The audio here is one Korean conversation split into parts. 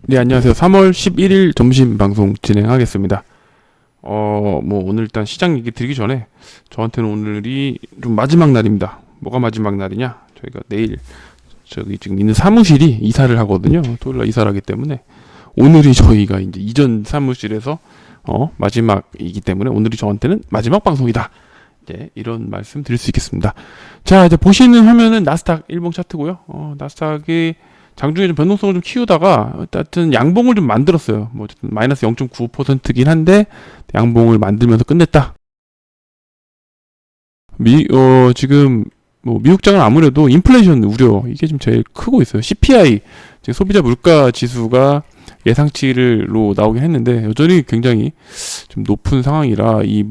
네, 안녕하세요. 3월 11일 점심 방송 진행하겠습니다. 뭐 오늘 일단 시장 얘기 드리기 전에 저한테는 오늘이 좀 마지막 날입니다. 뭐가 마지막 날이냐? 저희가 내일 저기 지금 있는 사무실이 이사를 하거든요. 토요일 날 이사를 하기 때문에 오늘이 저희가 이제 이전 사무실에서 마지막이기 때문에 오늘이 저한테는 마지막 방송이다. 이제 이런 말씀 드릴 수 있겠습니다. 자, 이제 보시는 화면은 나스닥 일봉 차트고요. 나스닥이 장중에 좀 변동성을 좀 키우다가 어쨌든 양봉을 좀 만들었어요. 뭐 어쨌든 마이너스 0.95%긴 한데 양봉을 만들면서 끝냈다. 지금 뭐 미국장은 아무래도 인플레이션 우려 이게 지금 제일 크고 있어요. CPI 지금 소비자 물가 지수가 예상치로 나오긴 했는데 여전히 굉장히 좀 높은 상황이라 이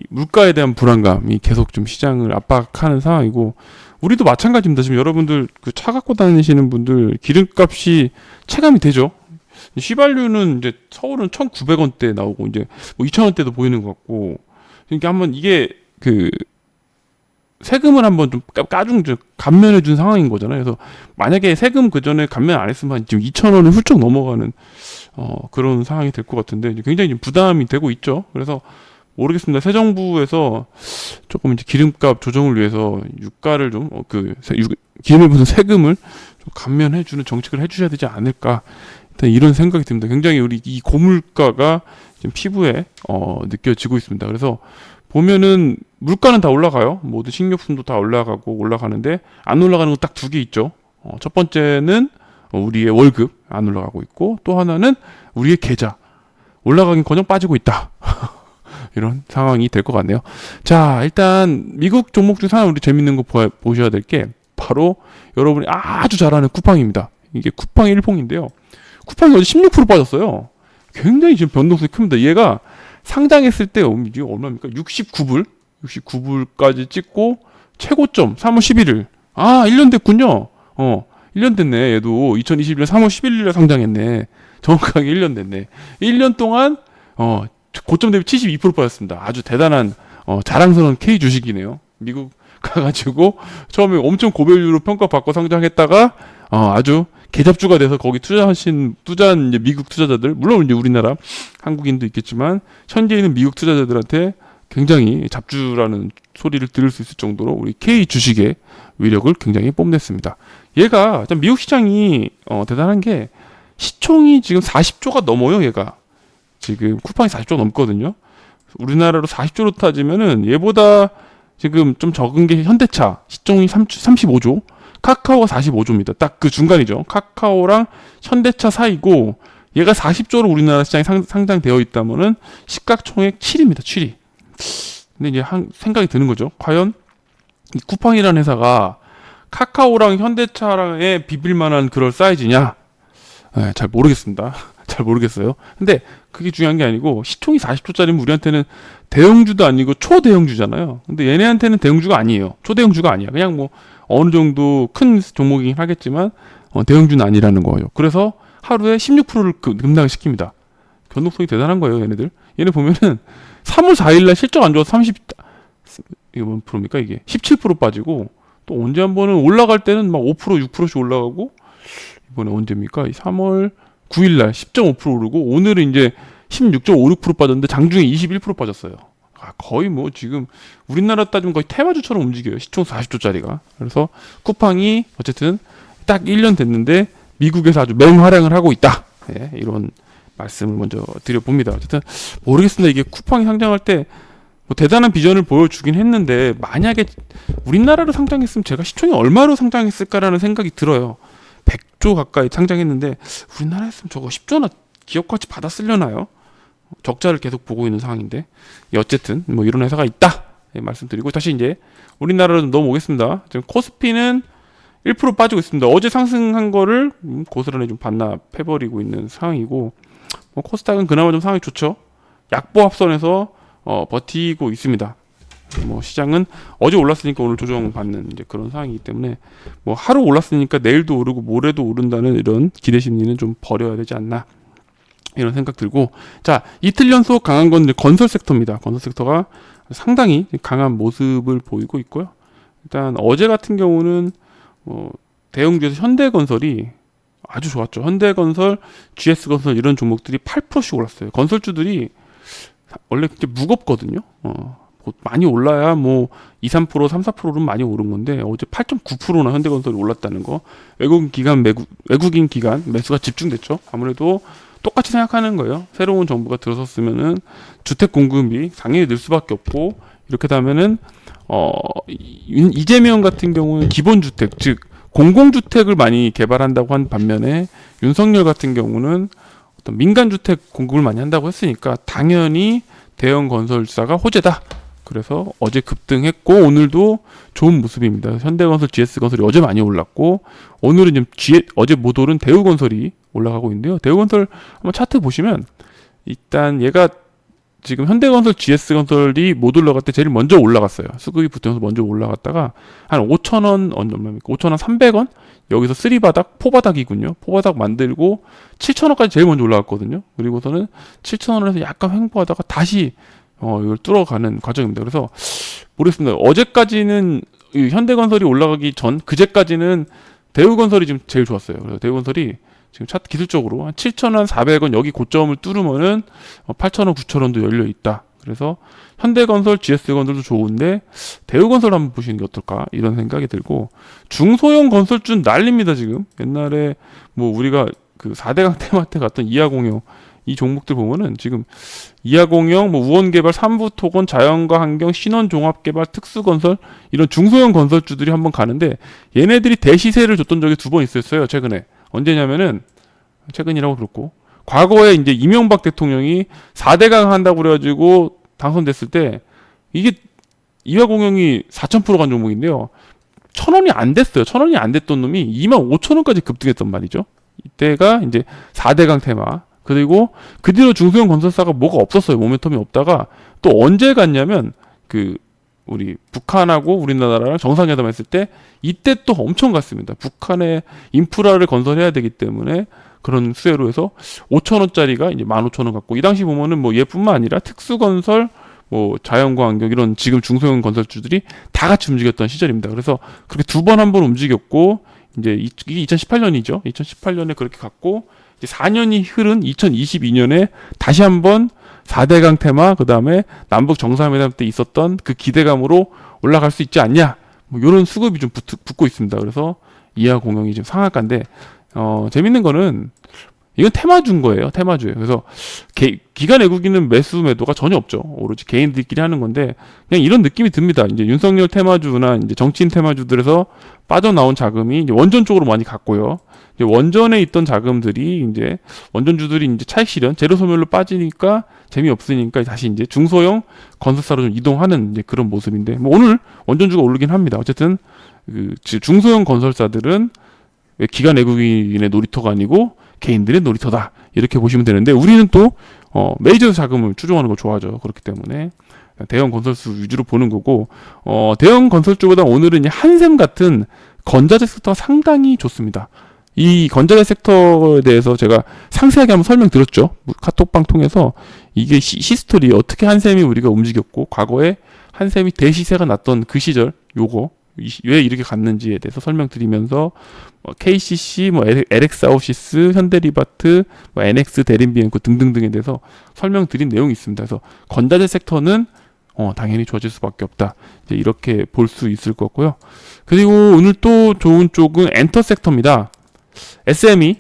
물가에 대한 불안감이 계속 좀 시장을 압박하는 상황이고 우리도 마찬가지입니다. 지금 여러분들 그 차 갖고 다니시는 분들 기름값이 체감이 되죠. 휘발유는 이제 서울은 1,900원대 나오고 이제 뭐 2,000원대도 보이는 것 같고 그러니까 한번 이게 그 세금을 한번 좀 감면해 준 상황인 거잖아요. 그래서 만약에 세금 그 전에 감면 안 했으면 지금 2,000원을 훌쩍 넘어가는 그런 상황이 될 것 같은데 굉장히 부담이 되고 있죠. 그래서 모르겠습니다. 새 정부에서 조금 이제 기름값 조정을 위해서 유가를 좀 기름에 붙은 세금을 좀 감면해주는 정책을 해주셔야 되지 않을까 일단 이런 생각이 듭니다. 굉장히 우리 이 고물가가 지금 피부에 느껴지고 있습니다. 그래서 보면은 물가는 다 올라가요. 모든 식료품도 다 올라가는데 안 올라가는 건 딱 두 개 있죠. 첫 번째는 우리의 월급 안 올라가고 있고 또 하나는 우리의 계좌 올라가긴커녕 빠지고 있다. 이런 상황이 될 것 같네요. 자, 일단 미국 종목 중 하나 우리 재밌는 거 보셔야 될 게 바로 여러분이 아주 잘 아는 쿠팡입니다. 이게 쿠팡 일봉인데요. 쿠팡이 어제 16% 빠졌어요. 굉장히 지금 변동성이 큽니다. 얘가 상장했을 때 이게 얼마입니까? 69불까지 찍고 최고점 3월 11일. 1년 됐군요. 1년 됐네. 얘도 2021년 3월 11일에 상장했네. 정확하게 1년 됐네. 1년 동안 고점 대비 72% 빠졌습니다. 아주 대단한 자랑스러운 K 주식이네요. 미국 가가지고 처음에 엄청 고밸류로 평가받고 상장했다가 아주 개잡주가 돼서 거기 투자한 이제 미국 투자자들 물론 이제 우리나라 한국인도 있겠지만 현재 있는 미국 투자자들한테 굉장히 잡주라는 소리를 들을 수 있을 정도로 우리 K 주식의 위력을 굉장히 뽐냈습니다. 얘가 미국 시장이 대단한 게 시총이 지금 40조가 넘어요. 얘가 지금 쿠팡이 40조 넘거든요. 우리나라로 40조로 따지면은 얘보다 지금 좀 적은 게 현대차 시총이 35조, 카카오가 45조입니다. 딱 그 중간이죠. 카카오랑 현대차 사이고 얘가 40조로 우리나라 시장에 상장되어 있다면은 시가총액 7위입니다. 7위. 근데 이제 생각이 드는 거죠. 과연 이 쿠팡이라는 회사가 카카오랑 현대차랑에 비빌 만한 그럴 사이즈냐? 잘 모르겠습니다. 잘 모르겠어요. 근데 그게 중요한 게 아니고 시총이 40조짜리면 우리한테는 대형주도 아니고 초대형주잖아요. 근데 얘네한테는 대형주가 아니에요. 초대형주가 아니야. 그냥 뭐 어느 정도 큰 종목이긴 하겠지만 대형주는 아니라는 거예요. 그래서 하루에 16%를 급락을 시킵니다. 변동성이 대단한 거예요. 얘네들. 얘네 보면은 3월 4일날 실적 안 좋아서 이게 뭔 프로입니까 이게 17% 빠지고 또 언제 한 번은 올라갈 때는 막 5% 6%씩 올라가고 이번에 언제입니까? 3월 9일날 10.5% 오르고 오늘은 이제 16.56% 빠졌는데 장중에 21% 빠졌어요. 거의 뭐 지금 우리나라 따지면 거의 테마주처럼 움직여요. 시총 40조짜리가. 그래서 쿠팡이 어쨌든 딱 1년 됐는데 미국에서 아주 맹활약을 하고 있다. 이런 말씀을 먼저 드려봅니다. 어쨌든 모르겠습니다. 이게 쿠팡이 상장할 때 뭐 대단한 비전을 보여주긴 했는데 만약에 우리나라로 상장했으면 제가 시총이 얼마로 상장했을까라는 생각이 들어요. 100조 가까이 상장했는데 우리나라에 했으면 저거 10조나 기업가치 받았으려나요? 적자를 계속 보고 있는 상황인데 어쨌든 뭐 이런 회사가 있다 말씀드리고 다시 이제 우리나라로 넘어오겠습니다. 지금 코스피는 1% 빠지고 있습니다. 어제 상승한 거를 고스란히 좀 반납해버리고 있는 상황이고 뭐 코스닥은 그나마 좀 상황이 좋죠. 약보합선에서 버티고 있습니다. 뭐 시장은 어제 올랐으니까 오늘 조정받는 이제 그런 상황이기 때문에 뭐 하루 올랐으니까 내일도 오르고 모레도 오른다는 이런 기대 심리는 좀 버려야 되지 않나 이런 생각 들고 자 이틀 연속 강한 건 이제 건설 섹터입니다. 건설 섹터가 상당히 강한 모습을 보이고 있고요. 일단 어제 같은 경우는 대형주에서 현대건설이 아주 좋았죠. 현대건설, GS건설 이런 종목들이 8%씩 올랐어요. 건설주들이 원래 굉장히 무겁거든요. 많이 올라야 뭐 2, 3%, 3, 4%는 많이 오른 건데 어제 8.9%나 현대건설이 올랐다는 거. 외국인 기관 매수가 집중됐죠. 아무래도 똑같이 생각하는 거예요. 새로운 정부가 들어섰으면은 주택 공급이 당연히 늘 수밖에 없고, 이렇게 되면은 이재명 같은 경우는 기본주택, 즉 공공주택을 많이 개발한다고 한 반면에 윤석열 같은 경우는 어떤 민간주택 공급을 많이 한다고 했으니까 당연히 대형 건설사가 호재다. 그래서 어제 급등했고 오늘도 좋은 모습입니다. 현대건설, GS건설이 어제 많이 올랐고, 오늘은 지금 어제 못 오른 대우건설이 올라가고 있는데요. 대우건설 한번 차트 보시면 일단 얘가 지금 현대건설, GS건설이 못 올라갈 때 제일 먼저 올라갔어요. 수급이 붙으면서 먼저 올라갔다가 한 5,000원, 얼마입니까? 5,000원 300원? 여기서 3바닥, 4바닥이군요. 4바닥 만들고 7,000원까지 제일 먼저 올라갔거든요. 그리고서는 7,000원에서 약간 횡보하다가 다시 이걸 뚫어가는 과정입니다. 그래서 모르겠습니다. 어제까지는 현대건설이 올라가기 전, 그제까지는 대우건설이 지금 제일 좋았어요. 그래서 대우건설이 지금 차트 기술적으로 한 7,400원 여기 고점을 뚫으면은 8,000원, 9,000원도 열려 있다. 그래서 현대건설, GS건설도 좋은데 대우건설 한번 보시는 게 어떨까 이런 생각이 들고, 중소형 건설주는 난립니다 지금. 옛날에 뭐 우리가 그 4대강 테마트 갔던 이하공영 이 종목들 보면은 지금 이하공영, 뭐 우원개발, 삼부토건, 자연과 환경, 신원종합개발, 특수건설 이런 중소형 건설주들이 한번 가는데 얘네들이 대시세를 줬던 적이 2번 있었어요 최근에. 언제냐면은 최근이라고 그렇고, 과거에 이제 이명박 대통령이 4대강 한다고 그래가지고 당선됐을 때 이게 이하공영이 4,000% 간 종목인데요. 1,000원이 안 됐어요. 1,000원이 안 됐던 놈이 25,000원까지 급등했단 말이죠. 이때가 이제 4대강 테마. 그리고 그 뒤로 중소형 건설사가 뭐가 없었어요. 모멘텀이 없다가 또 언제 갔냐면 그 우리 북한하고 우리나라랑 정상회담 했을 때 이때 또 엄청 갔습니다. 북한의 인프라를 건설해야 되기 때문에 그런 수혜로 해서 5,000원짜리가 이제 15,000원 갔고, 이 당시 보면은 뭐 얘뿐만 아니라 특수건설, 뭐 자연과 환경 이런 지금 중소형 건설주들이 다 같이 움직였던 시절입니다. 그래서 그렇게 2번, 1번 움직였고, 이제 이게 2018년이죠. 2018년에 그렇게 갔고, 이제 4년이 흐른 2022년에 다시 한번 4대강 테마, 그 다음에 남북 정상회담 때 있었던 그 기대감으로 올라갈 수 있지 않냐, 뭐 이런 수급이 좀 붙고 있습니다. 그래서 이하공영이 지금 상한가인데, 재밌는 거는 이건 테마주인 거예요. 테마주예요. 그래서 기관 외국인은 매수 매도가 전혀 없죠. 오로지 개인들끼리 하는 건데 그냥 이런 느낌이 듭니다. 이제 윤석열 테마주나 이제 정치인 테마주들에서 빠져나온 자금이 이제 원전 쪽으로 많이 갔고요. 이제 원전에 있던 자금들이 이제 원전주들이 이제 차익 실현, 재료 소멸로 빠지니까 재미없으니까 다시 이제 중소형 건설사로 좀 이동하는 이제 그런 모습인데, 뭐 오늘 원전주가 오르긴 합니다. 어쨌든 그 중소형 건설사들은 기관 외국인의 놀이터가 아니고 개인들의 놀이터다, 이렇게 보시면 되는데, 우리는 또 메이저 자금을 추종하는 걸 좋아하죠. 그렇기 때문에 대형 건설주 위주로 보는 거고, 대형 건설주보다 오늘은 이제 한샘 같은 건자재 섹터가 상당히 좋습니다. 이 건자재 섹터에 대해서 제가 상세하게 한번 설명드렸죠. 카톡방 통해서 이게 히스토리, 어떻게 한샘이 우리가 움직였고 과거에 한샘이 대시세가 났던 그 시절, 요거 왜 이렇게 갔는지에 대해서 설명드리면서 KCC, 뭐 LX아웃시스, 현대리바트, 뭐 NX, 대림비엔코 등등등에 대해서 설명드린 내용이 있습니다. 그래서 건자재 섹터는 당연히 좋아질 수밖에 없다, 이제 이렇게 볼 수 있을 것 같고요. 그리고 오늘 또 좋은 쪽은 엔터 섹터입니다. SME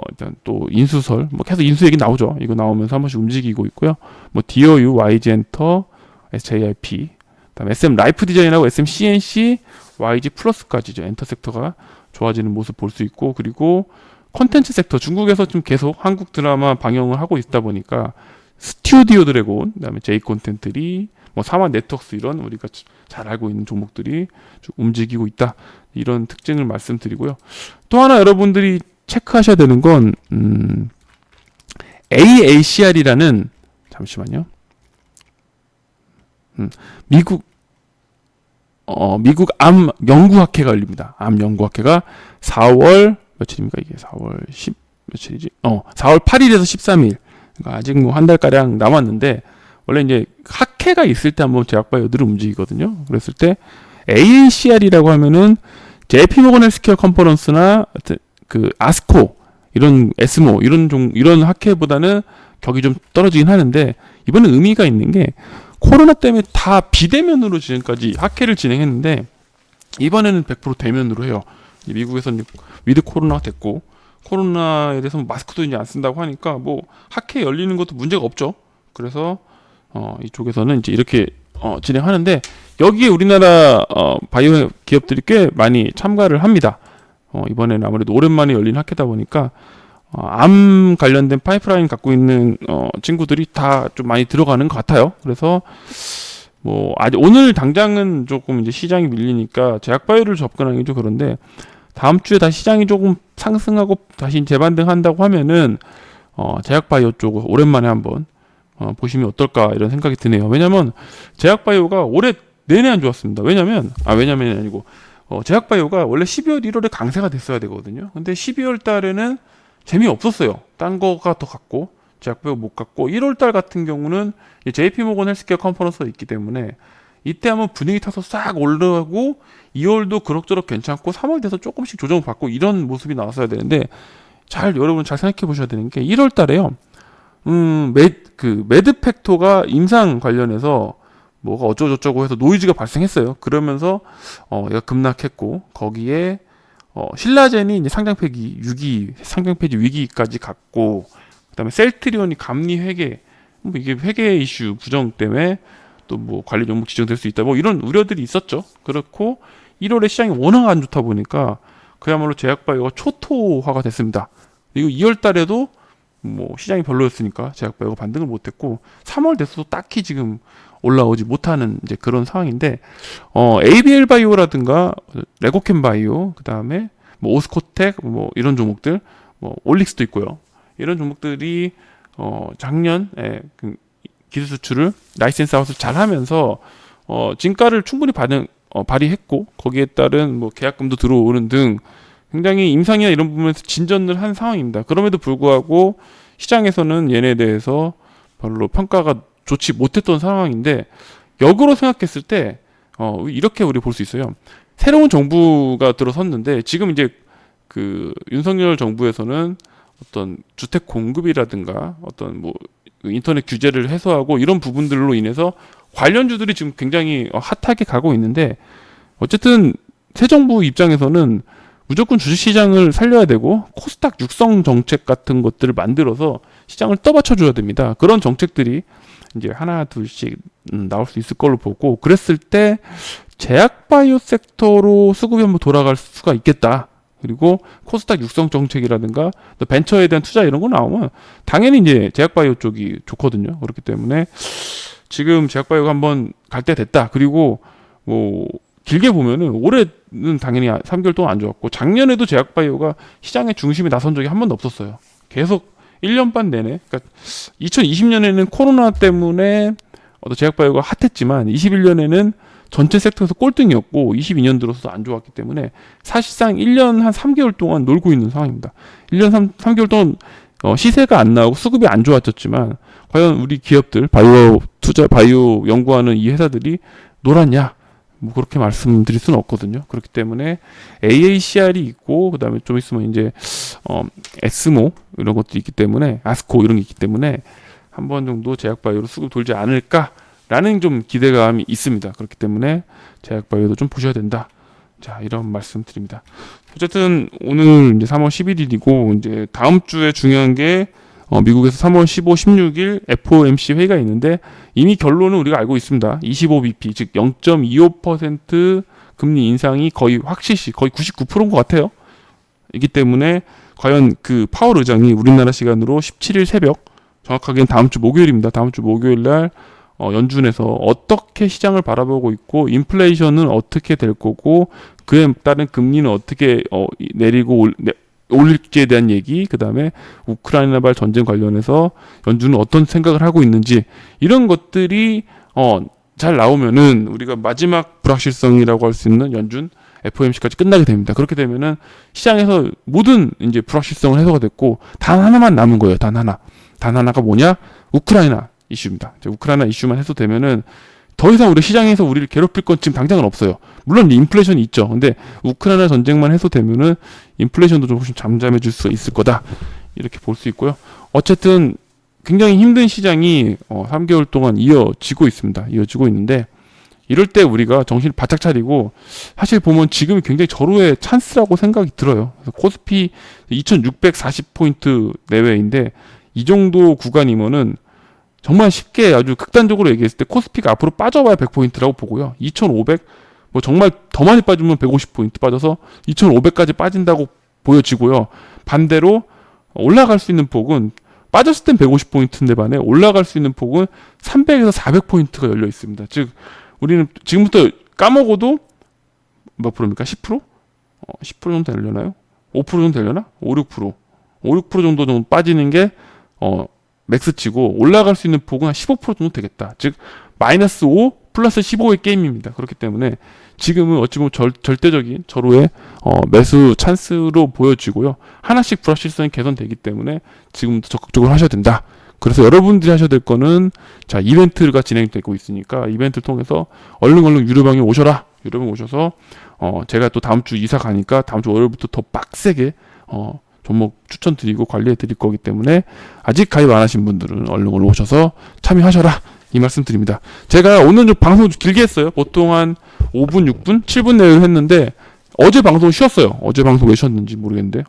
일단 또 인수설, 뭐 계속 인수 얘기 나오죠. 이거 나오면서 한 번씩 움직이고 있고요. 뭐 디어유, YG엔터, SJIP, 그다음에 SM 라이프 디자인하고 SM CNC, YG 플러스까지죠. 엔터 섹터가 좋아지는 모습 볼 수 있고, 그리고 콘텐츠 섹터, 중국에서 좀 계속 한국 드라마 방영을 하고 있다 보니까 스튜디오 드래곤, 그다음에 제이 콘텐츠리, 뭐 사마 네트워크스, 이런 우리가 잘 알고 있는 종목들이 좀 움직이고 있다, 이런 특징을 말씀드리고요. 또 하나 여러분들이 체크하셔야 되는 건 AACR이라는, 잠시만요. 미국 암 연구학회가 열립니다. 암 연구학회가 4월 며칠입니까? 이게 4월 10 며칠이지? 4월 8일에서 13일. 그러니까 아직 뭐 한 달 가량 남았는데, 원래 이제 학회가 있을 때 한번 제약바이오들을 움직이거든요. 그랬을 때 AACR이라고 하면은 JP모건 헬스케어 컨퍼런스나 그 이런 에스모 이런 학회보다는 격이 좀 떨어지긴 하는데, 이번에 의미가 있는 게 코로나 때문에 다 비대면으로 지금까지 학회를 진행했는데 이번에는 100% 대면으로 해요. 미국에서는 위드 코로나가 됐고, 코로나에 대해서 마스크도 이제 안 쓴다고 하니까 뭐 학회 열리는 것도 문제가 없죠. 그래서 이쪽에서는 이제 이렇게 진행하는데, 여기에 우리나라 바이오 기업들이 꽤 많이 참가를 합니다. 이번에는 아무래도 오랜만에 열린 학회다 보니까 암 관련된 파이프라인 갖고 있는 친구들이 다 좀 많이 들어가는 것 같아요. 그래서 뭐 아직 오늘 당장은 조금 이제 시장이 밀리니까 제약바이오를 접근하기 좀 그런데, 다음 주에 다시 시장이 조금 상승하고 다시 재반등한다고 하면은 제약바이오 쪽을 오랜만에 한번 보시면 어떨까 이런 생각이 드네요. 왜냐면 제약바이오가 올해 내내 안 좋았습니다. 왜냐면이 아니고 제약바이오가 원래 12월 1월에 강세가 됐어야 되거든요. 근데 12월 달에는 재미없었어요. 딴 거가 더 갔고 제약바이오 못 갔고, 1월 달 같은 경우는 JP모건 헬스케어 컨퍼런스가 있기 때문에 이때 한번 분위기 타서 싹 올라가고, 2월도 그럭저럭 괜찮고 3월 돼서 조금씩 조정을 받고 이런 모습이 나왔어야 되는데, 여러분 잘 생각해 보셔야 되는 게 1월 달에요. 매드팩토가 임상 관련해서 뭐가 어쩌고저쩌고 해서 노이즈가 발생했어요. 그러면서 얘가 급락했고, 거기에 신라젠이 이제 상장 폐지 위기까지 갔고, 그다음에 셀트리온이 감리 회계, 이게 회계 이슈 부정 때문에 또 뭐 관리 종목 지정될 수 있다, 뭐 이런 우려들이 있었죠. 그렇고 1월에 시장이 워낙 안 좋다 보니까 그야말로 제약바이오가 초토화가 됐습니다. 그리고 2월 달에도 뭐 시장이 별로였으니까 제약바이오가 반등을 못했고, 3월 돼서도 딱히 지금 올라오지 못하는 이제 그런 상황인데, ABL 바이오라든가 레고캠 바이오, 그다음에 뭐 오스코텍 뭐 이런 종목들, 뭐 올릭스도 있고요. 이런 종목들이 작년에 기술 수출을 라이센스 아웃을 잘 하면서 진가를 충분히 발휘했고, 거기에 따른 뭐 계약금도 들어오는 등 굉장히 임상이나 이런 부분에서 진전을 한 상황입니다. 그럼에도 불구하고 시장에서는 얘네에 대해서 별로 평가가 좋지 못했던 상황인데, 역으로 생각했을 때 이렇게 우리 볼 수 있어요. 새로운 정부가 들어섰는데, 지금 이제 그 윤석열 정부에서는 어떤 주택 공급이라든가 어떤 뭐 인터넷 규제를 해소하고 이런 부분들로 인해서 관련주들이 지금 굉장히 핫하게 가고 있는데, 어쨌든 새 정부 입장에서는 무조건 주식시장을 살려야 되고 코스닥 육성 정책 같은 것들을 만들어서 시장을 떠받쳐줘야 됩니다. 그런 정책들이 이제 하나 둘씩 나올 수 있을 걸로 보고, 그랬을 때 제약바이오 섹터로 수급이 한번 돌아갈 수가 있겠다. 그리고 코스닥 육성 정책이라든가 또 벤처에 대한 투자 이런 거 나오면 당연히 이제 제약바이오 쪽이 좋거든요. 그렇기 때문에 지금 제약바이오가 한번 갈 때 됐다. 그리고 뭐 길게 보면은 올해는 당연히 3개월 동안 안 좋았고, 작년에도 제약바이오가 시장의 중심에 나선 적이 한 번도 없었어요. 계속 1년 반 내내. 그러니까 2020년에는 코로나 때문에 제약바이오가 핫했지만 21년에는 전체 섹터에서 꼴등이었고, 22년 들어서도 안 좋았기 때문에 사실상 1년 한 3개월 동안 놀고 있는 상황입니다. 1년 3개월 동안 시세가 안 나오고 수급이 안 좋아졌지만, 과연 우리 기업들, 바이오 연구하는 이 회사들이 놀았냐? 뭐 그렇게 말씀드릴 수는 없거든요. 그렇기 때문에 AACR이 있고, 그 다음에 좀 있으면 이제 에스모 이런 것도 있기 때문에, 아스코 이런 게 있기 때문에 한 번 정도 제약바이오로 수급 돌지 않을까라는 좀 기대감이 있습니다. 그렇기 때문에 제약바이오도 좀 보셔야 된다. 자, 이런 말씀 드립니다. 어쨌든 오늘 이제 3월 11일이고, 이제 다음 주에 중요한 게 미국에서 3월 15, 16일 FOMC 회의가 있는데, 이미 결론은 우리가 알고 있습니다. 25bp, 즉 0.25% 금리 인상이 거의 확실시, 거의 99%인 것 같아요. 이기 때문에 과연 그 파월 의장이 우리나라 시간으로 17일 새벽, 정확하게는 다음 주 목요일입니다. 다음 주 목요일 날 연준에서 어떻게 시장을 바라보고 있고, 인플레이션은 어떻게 될 거고, 그에 따른 금리는 어떻게 내리고 올릴지에 대한 얘기, 그 다음에 우크라이나발 전쟁 관련해서 연준은 어떤 생각을 하고 있는지, 이런 것들이 잘 나오면은 우리가 마지막 불확실성이라고 할 수 있는 연준 FOMC까지 끝나게 됩니다. 그렇게 되면은 시장에서 모든 이제 불확실성은 해소가 됐고, 단 하나만 남은 거예요. 단 하나가 뭐냐? 우크라이나 이슈입니다. 우크라이나 이슈만 해소되면은 더 이상 우리 시장에서 우리를 괴롭힐 건 지금 당장은 없어요. 물론 인플레이션이 있죠. 근데 우크라이나 전쟁만 해소되면은 인플레이션도 좀 훨씬 잠잠해질 수 있을 거다. 이렇게 볼 수 있고요. 어쨌든 굉장히 힘든 시장이 3개월 동안 이어지고 있습니다. 이어지고 있는데 이럴 때 우리가 정신을 바짝 차리고 사실 보면 지금이 굉장히 절호의 찬스라고 생각이 들어요. 그래서 코스피 2640포인트 내외인데 이 정도 구간이면은 정말 쉽게 아주 극단적으로 얘기했을 때 코스피가 앞으로 빠져봐야 100포인트라고 보고요. 2500, 뭐 정말 더 많이 빠지면 150포인트 빠져서 2500까지 빠진다고 보여지고요. 반대로 올라갈 수 있는 폭은 빠졌을 땐 150포인트인데 반해 올라갈 수 있는 폭은 300에서 400포인트가 열려 있습니다. 즉 우리는 지금부터 까먹어도 몇 프로입니까? 10%? 10% 정도 되려나요? 5% 정도 되려나? 5, 6%. 5, 6% 정도 좀 빠지는 게 맥스치고 올라갈 수 있는 폭은 한 15% 정도 되겠다. 즉 마이너스 5 플러스 15의 게임입니다. 그렇기 때문에 지금은 어찌 보면 절대적인 절호의 매수 찬스로 보여지고요. 하나씩 불확실성이 개선되기 때문에 지금부터 적극적으로 하셔야 된다. 그래서 여러분들이 하셔야 될 거는 자 이벤트가 진행되고 있으니까 이벤트를 통해서 얼른 유료방에 오셔라. 유료방 오셔서 제가 또 다음 주 이사 가니까 다음 주 월요일부터 더 빡세게 종목 추천드리고 관리해 드릴 거기 때문에 아직 가입 안 하신 분들은 얼른 오셔서 참여하셔라. 이 말씀 드립니다. 제가 오늘 좀 방송 좀 길게 했어요. 보통 한 5분, 6분, 7분 내외로 했는데 어제 방송 쉬었어요. 어제 방송 왜 쉬었는지 모르겠는데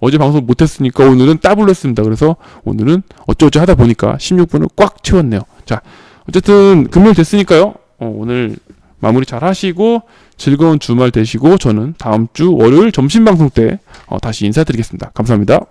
어제 방송 못했으니까 오늘은 더블로 했습니다. 그래서 오늘은 어쩌고저쩌고 하다 보니까 16분을 꽉 채웠네요. 자, 어쨌든 금요일 됐으니까요. 오늘 마무리 잘 하시고 즐거운 주말 되시고 저는 다음 주 월요일 점심 방송 때 다시 인사드리겠습니다. 감사합니다.